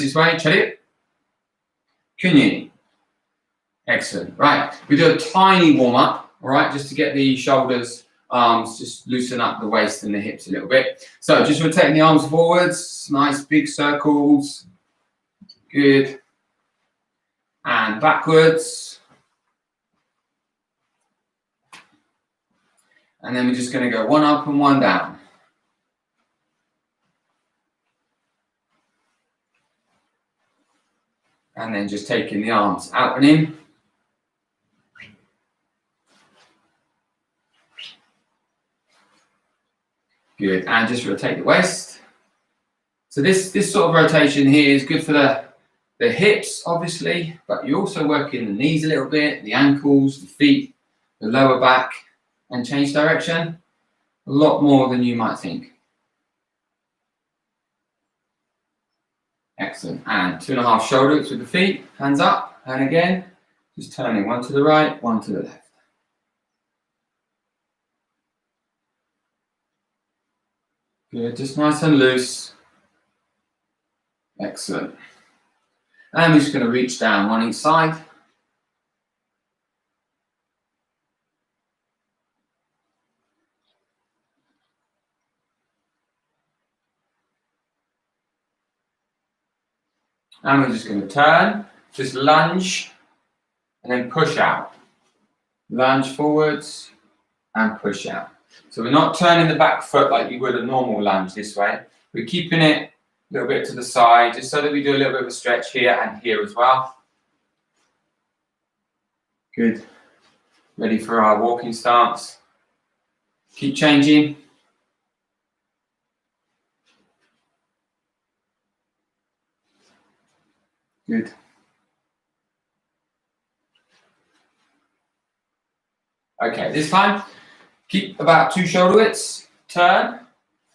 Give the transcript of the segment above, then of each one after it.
this way, charit. Kunyi. Excellent. Right, we do a tiny warm up, all right, just to get the shoulders, arms, just loosen up the waist and the hips a little bit. So just rotating the arms forwards, nice big circles. Good. And backwards. And then we're just going to go one up and one down. And then just taking the arms out and in. Good, and just rotate the waist. So this sort of rotation here is good for the hips, obviously, but you're also working the knees a little bit, the ankles, the feet, the lower back, and change direction a lot more than you might think. Excellent, and 2.5 shoulder widths with the feet, hands up, and again, just turning one to the right, one to the left. Good, just nice and loose. Excellent. And we're just going to reach down one each side. And we're just going to turn, just lunge, and then push out. Lunge forwards and push out. So we're not turning the back foot like you would a normal lunge this way. We're keeping it a little bit to the side, just so that we do a little bit of a stretch here and here as well. Good. Ready for our walking stance. Keep changing. Good. Okay, this time, keep about 2 shoulder widths, turn,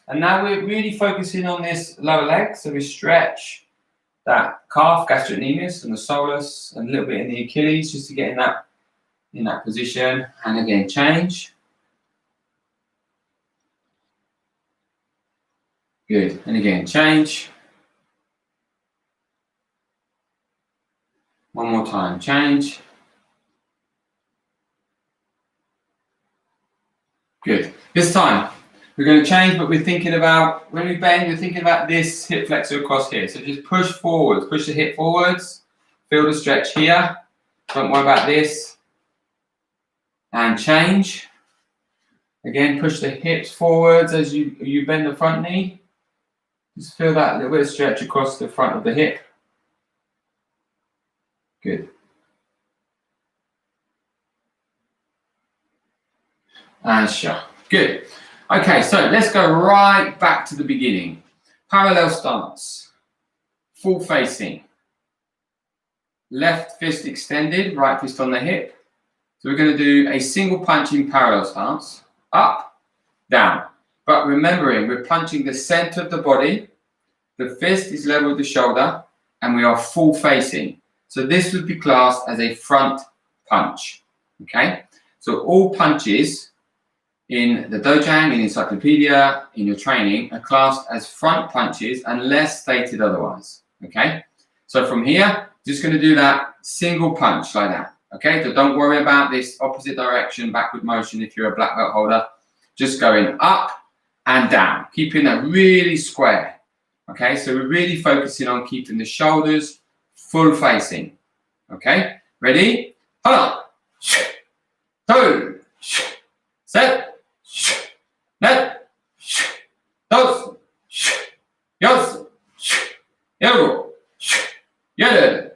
and now we're really focusing on this lower leg, so we stretch that calf, gastrocnemius, and the soleus, and a little bit in the Achilles, just to get in that position, and again, change. Good, and again, change. One more time, change. Good. This time, we're going to change, but we're thinking about, when we bend, we're thinking about this hip flexor across here. So just push forwards, push the hip forwards, feel the stretch here. Don't worry about this. And change. Again, push the hips forwards as you bend the front knee. Just feel that little bit of stretch across the front of the hip. Good. And shut. Good. Okay, so let's go right back to the beginning. Parallel stance. Full facing. Left fist extended, right fist on the hip. So we're going to do a single punching parallel stance. Up, down. But remembering, we're punching the center of the body. The fist is level with the shoulder. And we are full facing. So this would be classed as a front punch. Okay? So all punches in the dojang, in encyclopedia, in your training, are classed as front punches unless stated otherwise. Okay? So from here, just going to do that single punch like that. Okay? So don't worry about this opposite direction, backward motion if you're a black belt holder. Just going up and down, keeping that really square. Okay? So we're really focusing on keeping the shoulders full facing. Okay? Ready? Hold on. Two. Set. Net. Dos. Yos. Yellow. Yellow.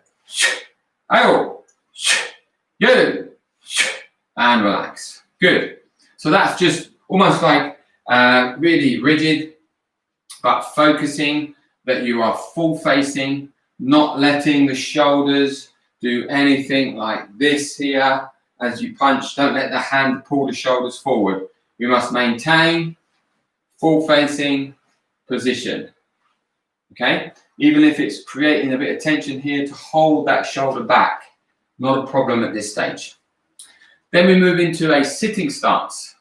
Ayo. Yellow. And relax. Good. So that's just almost like really rigid, but focusing that you are full facing, not letting the shoulders do anything like this here as you punch. Don't let the hand pull the shoulders forward. You must maintain full facing position. Okay? Even if it's creating a bit of tension here, to hold that shoulder back. Not a problem at this stage. Then we move into a sitting stance.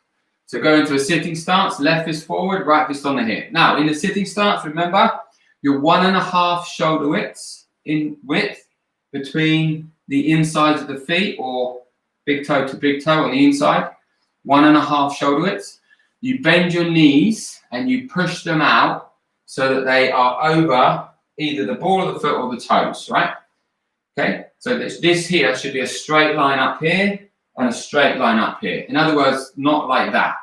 So go into a sitting stance, left fist forward, right fist on the hip. Now, in the sitting stance, remember, you're 1.5 shoulder widths in width between the insides of the feet, or big toe to big toe on the inside, 1.5 shoulder widths. You bend your knees and you push them out so that they are over either the ball of the foot or the toes, right? Okay, so this here should be a straight line up here and a straight line up here. In other words, not like that.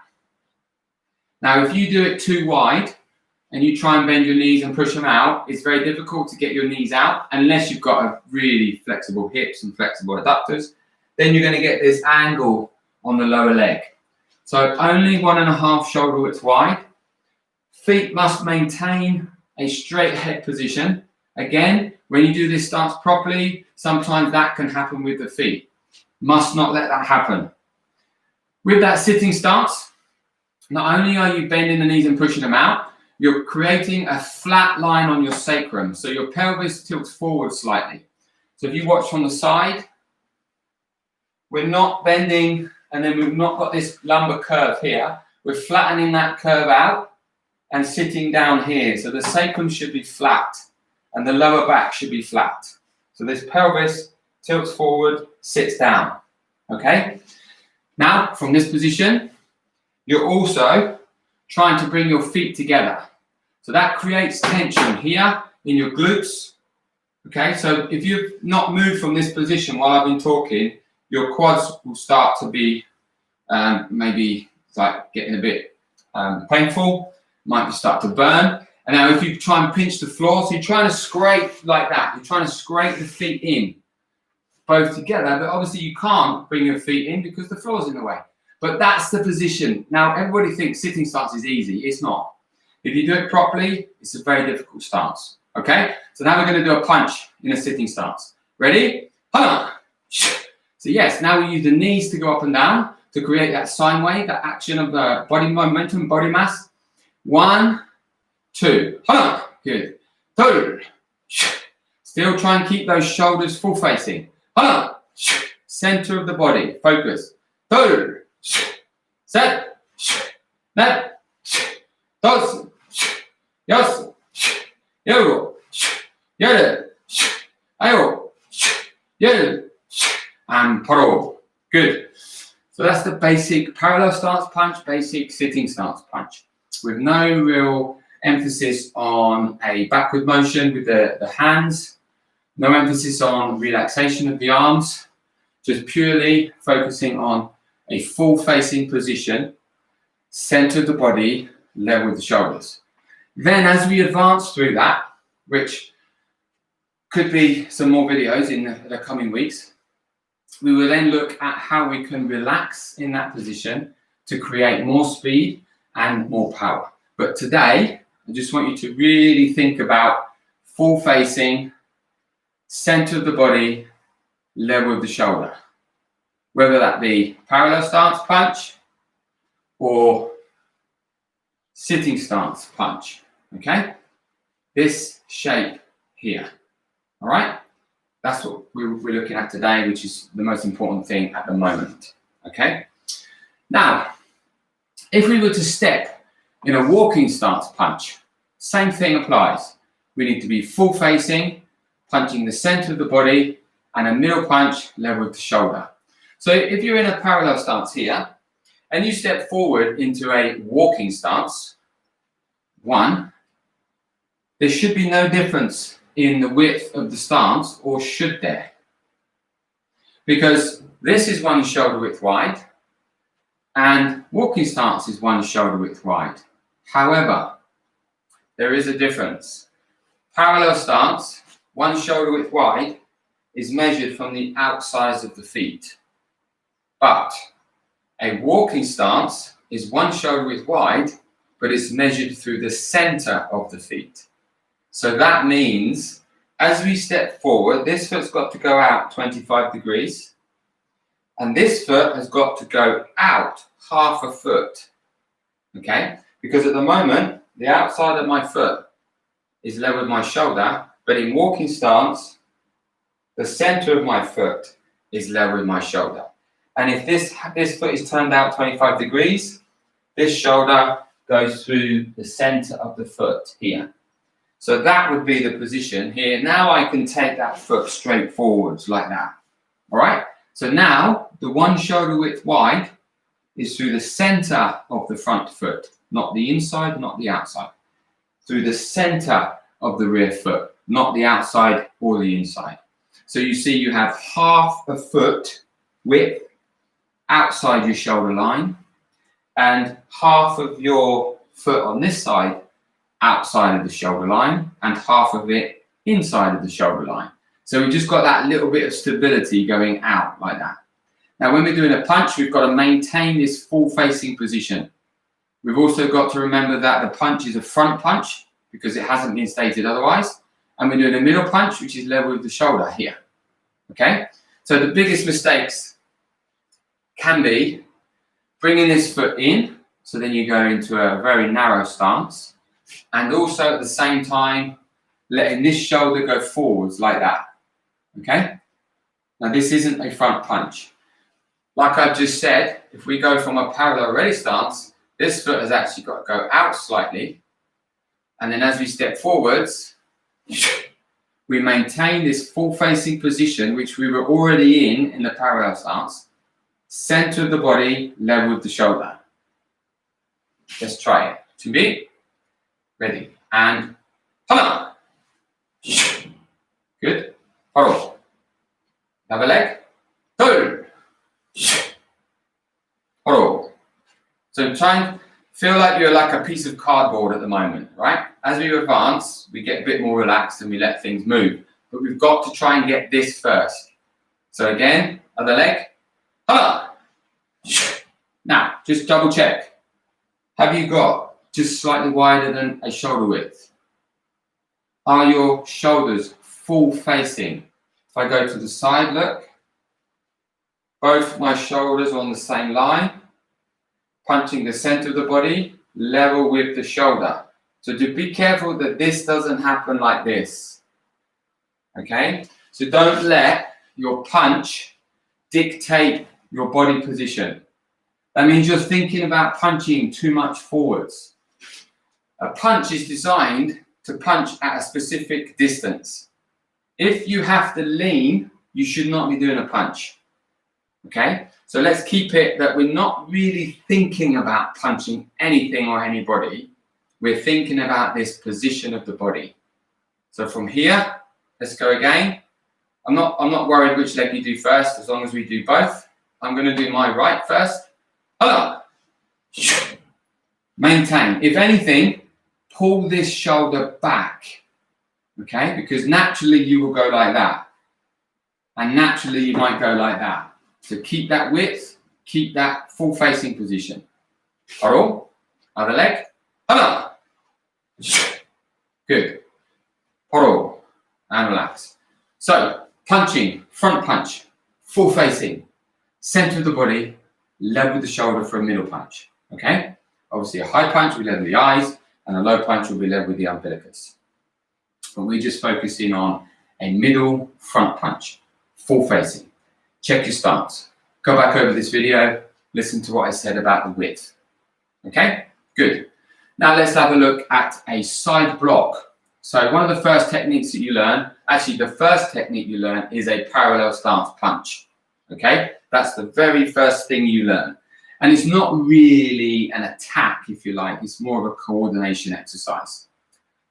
Now, if you do it too wide and you try and bend your knees and push them out, it's very difficult to get your knees out unless you've got a really flexible hips and flexible adductors. Then you're going to get this angle on the lower leg. So only 1.5 shoulder widths wide. Feet must maintain a straight head position. Again, when you do this stance properly, sometimes that can happen with the feet. Must not let that happen. With that sitting stance, not only are you bending the knees and pushing them out, you're creating a flat line on your sacrum. So your pelvis tilts forward slightly. So if you watch from the side, we're not bending and then we've not got this lumbar curve here. We're flattening that curve out and sitting down here. So the sacrum should be flat and the lower back should be flat. So this pelvis tilts forward, sits down. Okay? Now, from this position, you're also trying to bring your feet together. So that creates tension here in your glutes. Okay, so if you've not moved from this position while I've been talking, your quads will start to be maybe like getting a bit painful, might start to burn. And now if you try and pinch the floor, so you're trying to scrape like that, you're trying to scrape the feet in, both together, but obviously you can't bring your feet in because the floor's in the way. But that's the position. Now everybody thinks sitting stance is easy, it's not. If you do it properly, it's a very difficult stance, okay? So now we're gonna do a punch in a sitting stance. Ready? So yes, now we use the knees to go up and down to create that sine wave, that action of the body momentum, body mass. 1, 2, good. Still try and keep those shoulders full facing. Center of the body, focus. Set, net, dos, yos, yogo, yere, ayo, yere, and paro. Good. So that's the basic parallel stance punch, basic sitting stance punch, with no real emphasis on a backward motion with the hands, no emphasis on relaxation of the arms, just purely focusing on a full facing position, center of the body, level with the shoulders. Then as we advance through that, which could be some more videos in the coming weeks, we will then look at how we can relax in that position to create more speed and more power. But today, I just want you to really think about full facing, center of the body, level of the shoulder. Whether that be parallel stance punch or sitting stance punch, okay? This shape here, all right? That's what we're looking at today, which is the most important thing at the moment, okay? Now, if we were to step in a walking stance punch, same thing applies. We need to be full facing, punching the center of the body, and a middle punch level with the shoulder. So if you're in a parallel stance here, and you step forward into a walking stance, 1, there should be no difference in the width of the stance, or should there? Because this is 1 shoulder width wide, and walking stance is 1 shoulder width wide. However, there is a difference. Parallel stance, 1 shoulder width wide, is measured from the outsides of the feet. But a walking stance is 1 shoulder width wide, but it's measured through the center of the feet. So that means as we step forward, this foot's got to go out 25 degrees, and this foot has got to go out 1/2 foot, okay? Because at the moment, the outside of my foot is level with my shoulder, but in walking stance, the center of my foot is level with my shoulder. And if this foot is turned out 25 degrees, this shoulder goes through the center of the foot here. So that would be the position here. Now I can take that foot straight forwards like that. All right? So now the one shoulder width wide is through the center of the front foot, not the inside, not the outside. Through the center of the rear foot, not the outside or the inside. So you see you have half a foot width outside your shoulder line and half of your foot on this side outside of the shoulder line and half of it inside of the shoulder line. So we've just got that little bit of stability going out like that. Now when we're doing a punch, we've got to maintain this full facing position. We've also got to remember that the punch is a front punch because it hasn't been stated otherwise. And we're doing a middle punch, which is level with the shoulder here. Okay? So the biggest mistakes can be bringing this foot in, so then you go into a very narrow stance, and also at the same time letting this shoulder go forwards like that. Okay? Now this isn't a front punch. Like I've just said, if we go from a parallel ready stance, this foot has actually got to go out slightly, and then as we step forwards, we maintain this full facing position, which we were already in the parallel stance, center of the body, level with the shoulder. Let's try it. To be ready. And hala. Good. Follow. Another leg. Two. Follow. So try and feel like you're like a piece of cardboard at the moment, right? As we advance, we get a bit more relaxed and we let things move. But we've got to try and get this first. So again, other leg. Hala. Now, just double check. Have you got just slightly wider than a shoulder width? Are your shoulders full facing? If I go to the side, look. Both my shoulders on the same line. Punching the center of the body, level with the shoulder. So do be careful that this doesn't happen like this. Okay? So don't let your punch dictate your body position. That means you're thinking about punching too much forwards. A punch is designed to punch at a specific distance. If you have to lean, you should not be doing a punch. Okay? So let's keep it that we're not really thinking about punching anything or anybody. We're thinking about this position of the body. So from here, let's go again. I'm not worried which leg you do first, as long as we do both. I'm going to do my right first. Hala. Maintain. If anything, pull this shoulder back. Okay? Because naturally you will go like that. And naturally you might go like that. So keep that width, keep that full facing position. Haro. Other leg. Hala. Good. Haro. And relax. So, punching, front punch, full facing, center of the body, level with the shoulder for a middle punch. Okay? Obviously, a high punch will level the eyes, and a low punch will be level with the umbilicus. But we're just focusing on a middle front punch, full facing. Check your stance. Go back over this video, listen to what I said about the width. Okay? Good. Now let's have a look at a side block. So one of the first techniques that you learn, actually the first technique you learn is a parallel stance punch. Okay? That's the very first thing you learn. And it's not really an attack, if you like. It's more of a coordination exercise.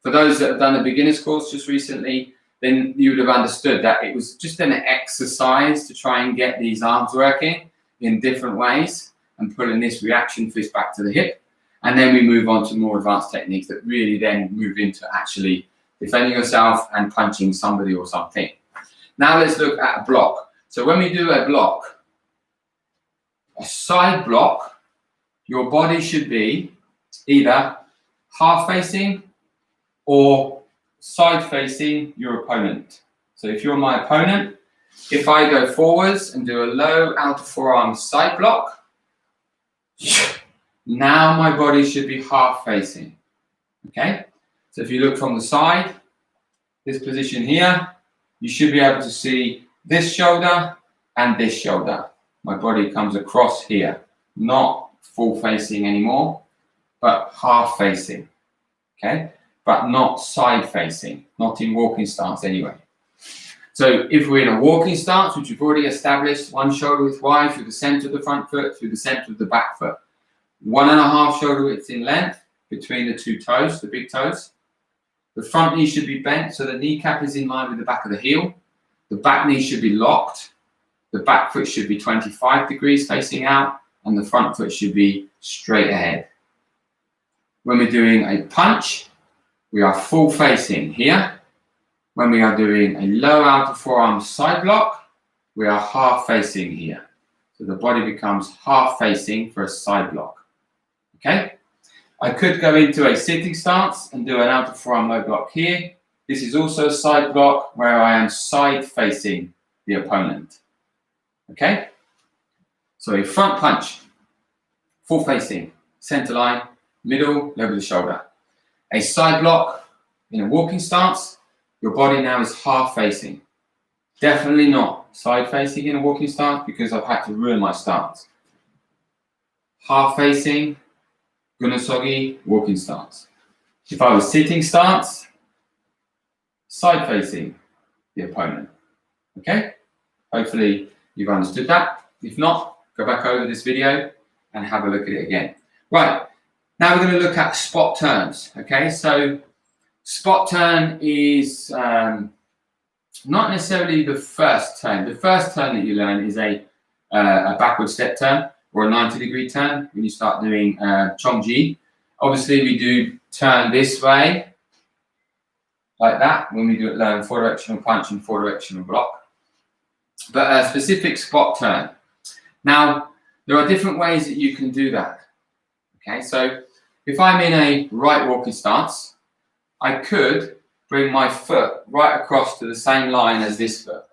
For those that have done a beginner's course just recently, then you would have understood that it was just an exercise to try and get these arms working in different ways and pulling this reaction fist back to the hip. And then we move on to more advanced techniques that really then move into actually defending yourself and punching somebody or something. Now let's look at a block. So when we do a block, a side block, your body should be either half facing or side facing your opponent. So if you're my opponent, if I go forwards and do a low outer forearm side block, now my body should be half facing. Okay? So if you look from the side, this position here, you should be able to see this shoulder and this shoulder. My body comes across here, not full facing anymore, but half facing. Okay? but not side facing, not in walking stance anyway. So if we're in a walking stance, which we've already established, one shoulder width wide through the center of the front foot, through the center of the back foot. 1.5 shoulder widths in length between the two toes, the big toes. The front knee should be bent so the kneecap is in line with the back of the heel. The back knee should be locked. The back foot should be 25 degrees facing out, and the front foot should be straight ahead. When we're doing a punch, we are full facing here. When we are doing a low outer forearm side block, we are half facing here. So the body becomes half facing for a side block. Okay? I could go into a sitting stance and do an outer forearm low block here. This is also a side block where I am side facing the opponent. Okay? So a front punch, full facing, center line, middle, over the shoulder. A side block in a walking stance, your body now is half facing. Definitely not side facing in a walking stance because I've had to ruin my stance. Half facing, gunasogi, walking stance. If I was sitting stance, side facing the opponent. Okay? Hopefully you've understood that. If not, go back over this video and have a look at it again. Right, now we're going to look at spot turns. Okay, so spot turn is not necessarily the first turn. The first turn that you learn is a backward step turn or a 90-degree turn when you start doing Chongji. Obviously, we do turn this way, like that, when we do learn four-directional punch and four-directional block. But a specific spot turn. Now, there are different ways that you can do that. Okay, so if I'm in a right walking stance, I could bring my foot right across to the same line as this foot.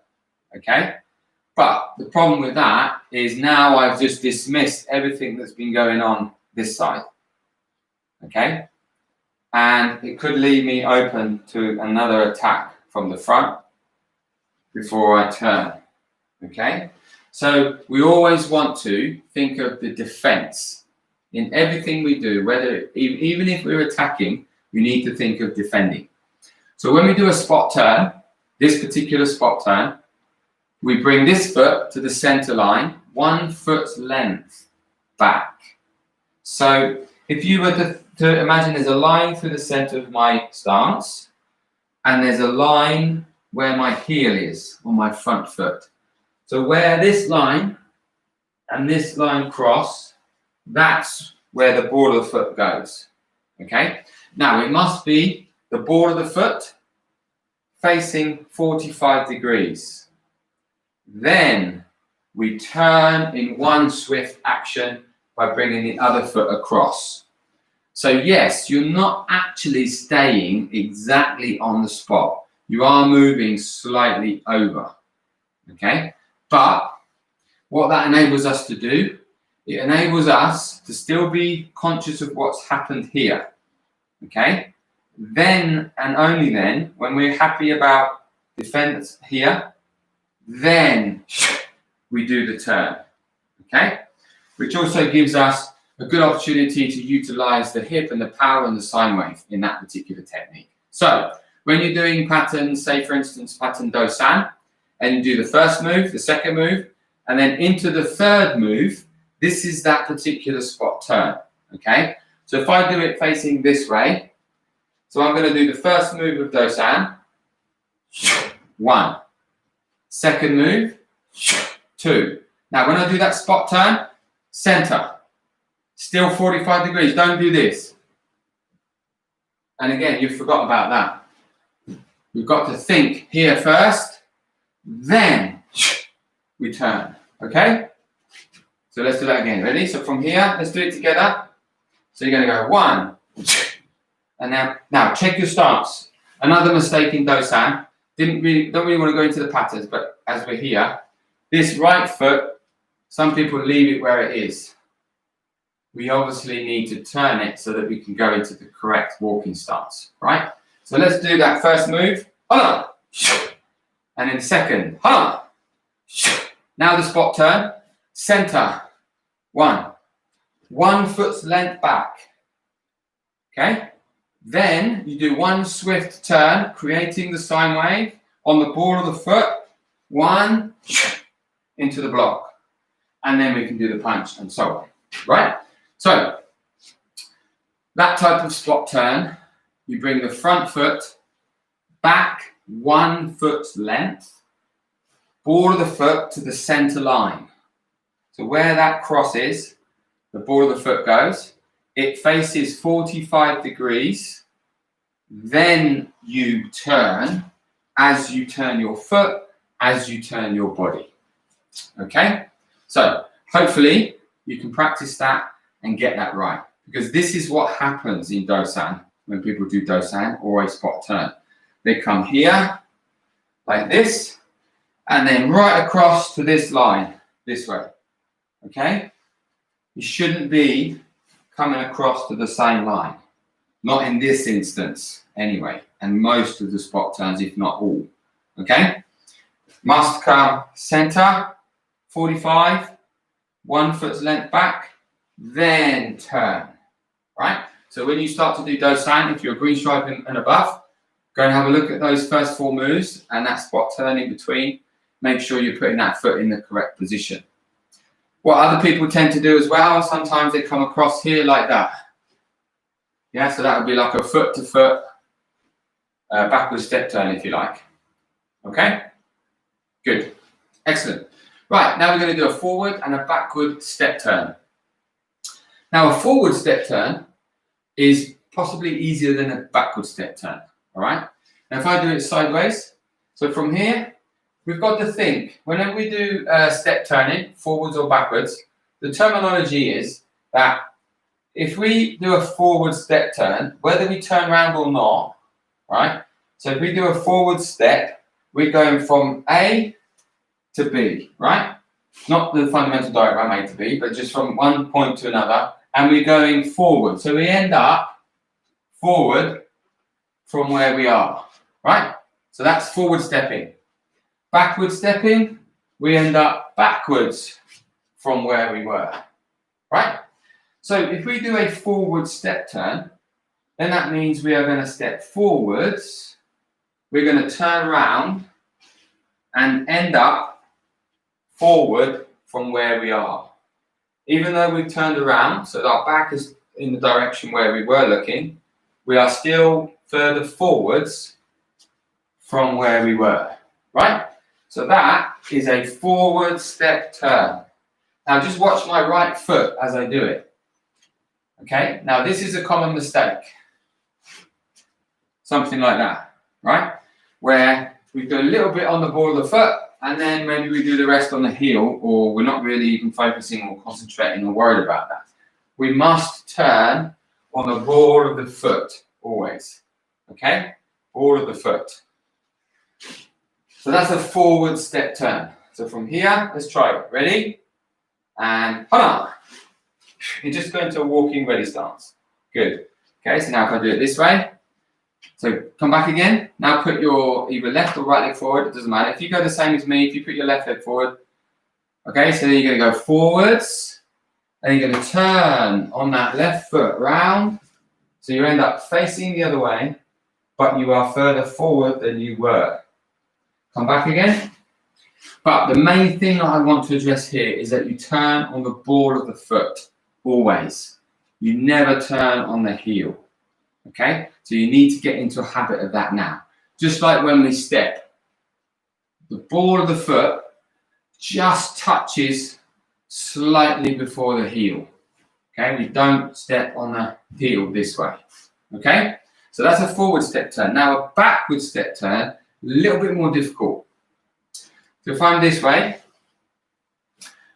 Okay, but the problem with that is now I've just dismissed everything that's been going on this side. Okay, and it could leave me open to another attack from the front before I turn. Okay, so we always want to think of the defense in everything we do, whether even if we're attacking, we need to think of defending. So when we do a spot turn, this particular spot turn, we bring this foot to the center line, 1 foot's length back. So if you were to imagine there's a line through the center of my stance, and there's a line where my heel is on my front foot. So where this line and this line cross, that's where the ball of the foot goes. Okay? Now it must be the ball of the foot facing 45 degrees. Then we turn in one swift action by bringing the other foot across. So yes, you're not actually staying exactly on the spot. You are moving slightly over. Okay? But what that enables us to do, it enables us to still be conscious of what's happened here. Okay? Then and only then, when we're happy about defense here, then we do the turn. Okay? Which also gives us a good opportunity to utilize the hip and the power and the sine wave in that particular technique. So when you're doing patterns, say for instance pattern Do-san, and you do the first move, the second move, and then into the third move, this is that particular spot turn. Okay? So if I do it facing this way, so I'm going to do the first move of Do-san, 1. Second move, 2. Now when I do that spot turn, center, still 45 degrees, don't do this. And again, you forgot about that. We've got to think here first, then we turn. Okay? So let's do that again. Ready? So from here, let's do it together. So you're going to go 1, and now check your stance. Another mistake in Do-san. Don't really want to go into the patterns, but as we're here, this right foot, some people leave it where it is. We obviously need to turn it so that we can go into the correct walking stance, right? So let's do that first move. Hold on. And then second. Hold on. Now the spot turn. Center. 1. 1 foot's length back. Okay? Then you do one swift turn, creating the sine wave on the ball of the foot. One, into the block. And then we can do the punch and so on. Right? So, that type of spot turn, you bring the front foot back 1 foot's length, ball of the foot to the center line. So where that crosses, the ball of the foot goes, it faces 45 degrees, then you turn as you turn your foot, as you turn your body. Okay? So hopefully you can practice that and get that right, because this is what happens in Dosan when people do Dosan or a spot turn. They come here like this and then right across to this line this way. Okay? You shouldn't be coming across to the same line. Not in this instance anyway, and most of the spot turns, if not all. Okay? Must come center, 45, 1 foot's length back, then turn. Right? So when you start to do Dosan, if you're a green stripe and above, go and have a look at those first 4 moves and that spot turn in between. Make sure you're putting that foot in the correct position. What other people tend to do as well, sometimes they come across here like that. Yeah, so that would be like a foot to foot backward step turn, if you like. Okay? Good. Excellent. Right, now we're going to do a forward and a backward step turn. Now, a forward step turn is possibly easier than a backward step turn. All right? Now, if I do it sideways, so from here, we've got to think, whenever we do step turning, forwards or backwards, the terminology is that if we do a forward step turn, whether we turn around or not, right? So if we do a forward step, we're going from A to B, right? Not the fundamental diagram A to B, but just from one point to another, and we're going forward. So we end up forward from where we are, right? So that's forward stepping. Backward stepping, we end up backwards from where we were, right? So if we do a forward step turn, then that means we are going to step forwards, we're going to turn around and end up forward from where we are. Even though we've turned around, so that our back is in the direction where we were looking, we are still further forwards from where we were, right? So that is a forward step turn. Now just watch my right foot as I do it. Okay, now this is a common mistake. Something like that, right? Where we do a little bit on the ball of the foot and then maybe we do the rest on the heel, or we're not really even focusing or concentrating or worried about that. We must turn on the ball of the foot always. Okay, ball of the foot. So that's a forward step turn. So from here, let's try it. Ready? And hold on. You're just going to a walking ready stance. Good. Okay, so now if I do it this way. So come back again. Now put your either left or right leg forward. It doesn't matter. If you go the same as me, if you put your left leg forward. Okay, so then you're going to go forwards. And you're going to turn on that left foot round. So you end up facing the other way, but you are further forward than you were. Come back again. But the main thing that I want to address here is that you turn on the ball of the foot, always. You never turn on the heel, okay? So you need to get into a habit of that now. Just like when we step, the ball of the foot just touches slightly before the heel, okay? We don't step on the heel this way, okay? So that's a forward step turn. Now a backward step turn, a little bit more difficult. So if I'm this way,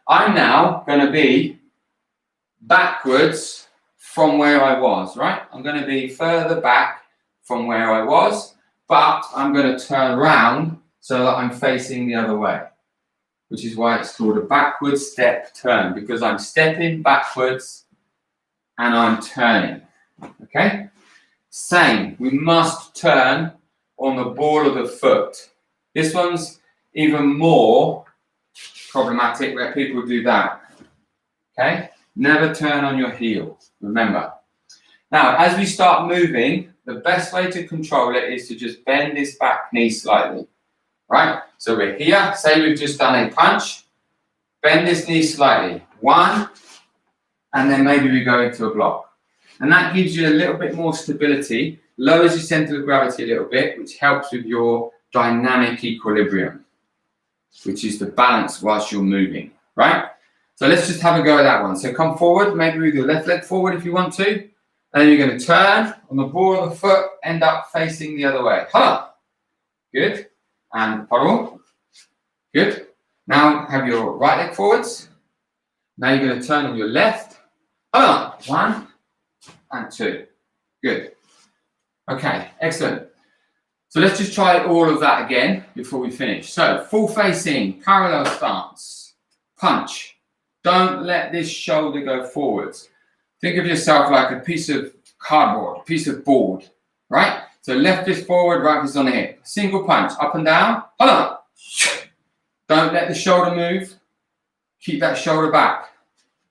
I'm now going to be backwards from where I was, right? I'm going to be further back from where I was, but I'm going to turn around so that I'm facing the other way, which is why it's called a backward step turn, because I'm stepping backwards and I'm turning, okay? Same, we must turn on the ball of the foot. This one's even more problematic where people do that, okay? Never turn on your heel, remember. Now, as we start moving, the best way to control it is to just bend this back knee slightly, right? So we're here, say we've just done a punch, bend this knee slightly, 1, and then maybe we go into a block. And that gives you a little bit more stability, lowers your center of gravity a little bit, which helps with your dynamic equilibrium, which is the balance whilst you're moving, right? So let's just have a go at that one. So come forward, maybe with your left leg forward if you want to, and then you're going to turn on the ball of the foot, end up facing the other way. Hala. Good. And paro. Good. Now have your right leg forwards. Now you're going to turn on your left. Hala. 1 and 2. Good. Okay, excellent. So let's just try all of that again before we finish. So full facing, parallel stance, punch. Don't let this shoulder go forwards. Think of yourself like a piece of cardboard, a piece of board, right? So left fist forward, right fist on the hip. Single punch, up and down. Hold on. Don't let the shoulder move. Keep that shoulder back.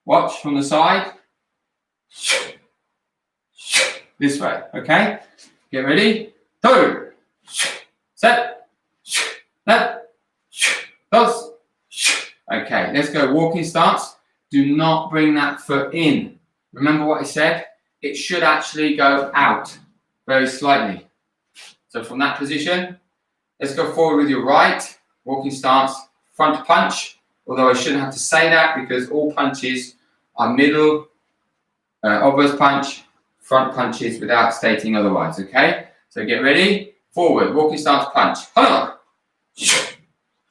Watch from the side. This way, okay? Get ready. 2, set, left, dos. Okay, let's go. Walking stance. Do not bring that foot in. Remember what I said? It should actually go out very slightly. So from that position, let's go forward with your right. Walking stance, front punch. Although I shouldn't have to say that because all punches are middle, obverse punch, front punches without stating otherwise, okay? So get ready. Forward, walking stance, punch. Hold on.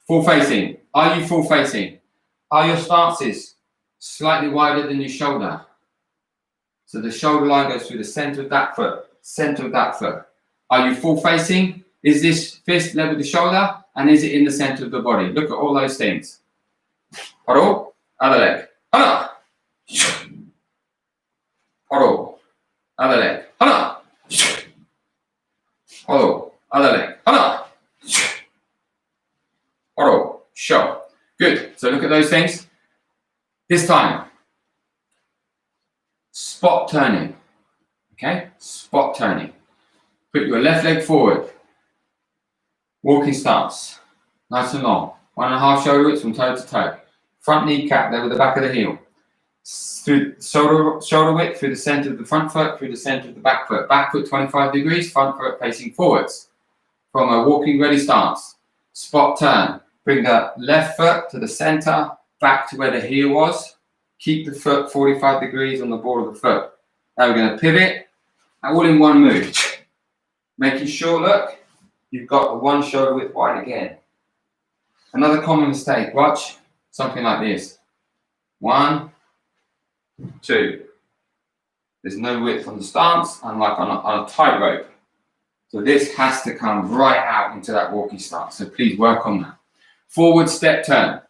Full facing. Are you full facing? Are your stances slightly wider than your shoulder? So the shoulder line goes through the center of that foot, center of that foot. Are you full facing? Is this fist level with the shoulder? And is it in the center of the body? Look at all those things. Paro, other leg. Hana. Paro, other leg. Hana. Paro, other leg. Hana. Paro, show. Good. So look at those things. This time, spot turning. Okay? Spot turning. Put your left leg forward. Walking stance. Nice and long. 1.5 shoulder width from toe to toe. Front kneecap there with the back of the heel. Through shoulder width, through the center of the front foot, through the center of the back foot. Back foot 25 degrees, front foot facing forwards. From a walking ready stance. Spot turn. Bring the left foot to the center, back to where the heel was. Keep the foot 45 degrees on the ball of the foot. Now we're going to pivot, all in one move. Making sure, look, you've got the one shoulder width wide again. Another common mistake, watch, something like this. 1, 2. There's no width on the stance, unlike on a tightrope. So this has to come right out into that walking stance. So please work on that. Forward step turn.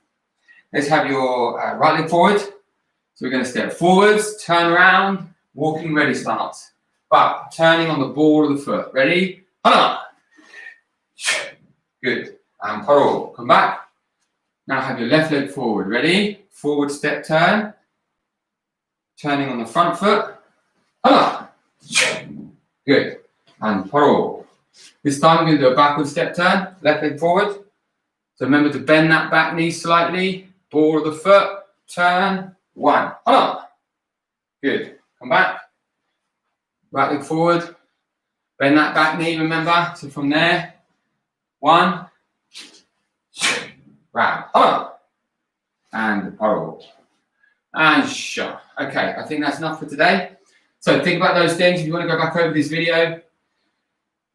Let's have your right leg forward. So we're going to step forwards, turn around, walking ready stance. But turning on the ball of the foot. Ready? Hana. Good. And paro. Come back. Now have your left leg forward. Ready? Forward step turn. Turning on the front foot. Hana. Good. And paro. This time we're going to do a backward step turn. Left leg forward. So remember to bend that back knee slightly. Ball of the foot. Turn. 1. Hana. Good. Come back. Right leg forward. Bend that back knee, remember. So from there. 1. Round. Hana. And paro. And shot. Okay, I think that's enough for today. So think about those things. If you want to go back over this video,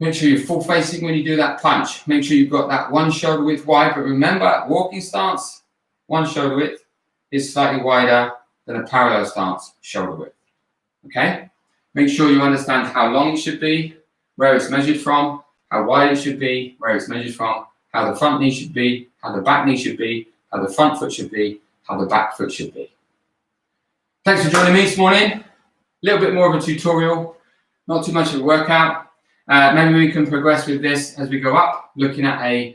make sure you're full facing when you do that punch. Make sure you've got that one shoulder width wide. But remember, walking stance, one shoulder width is slightly wider than a parallel stance shoulder width. Okay? Make sure you understand how long it should be, where it's measured from, how wide it should be, where it's measured from, how the front knee should be, how the back knee should be, how the front foot should be, how the back foot should be. Thanks for joining me this morning. A little bit more of a tutorial, not too much of a workout. Maybe we can progress with this as we go up, looking at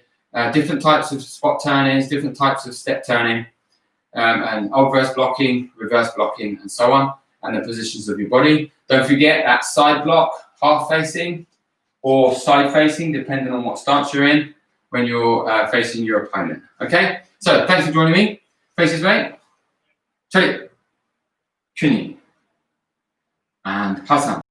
different types of spot turnings, different types of step turning, and obverse blocking, reverse blocking, and so on, and the positions of your body. Don't forget that side block, half facing or side facing, depending on what stance you're in when you're facing your opponent. Okay, so thanks for joining me. Faces right, Chari, Kuni, and Hassan.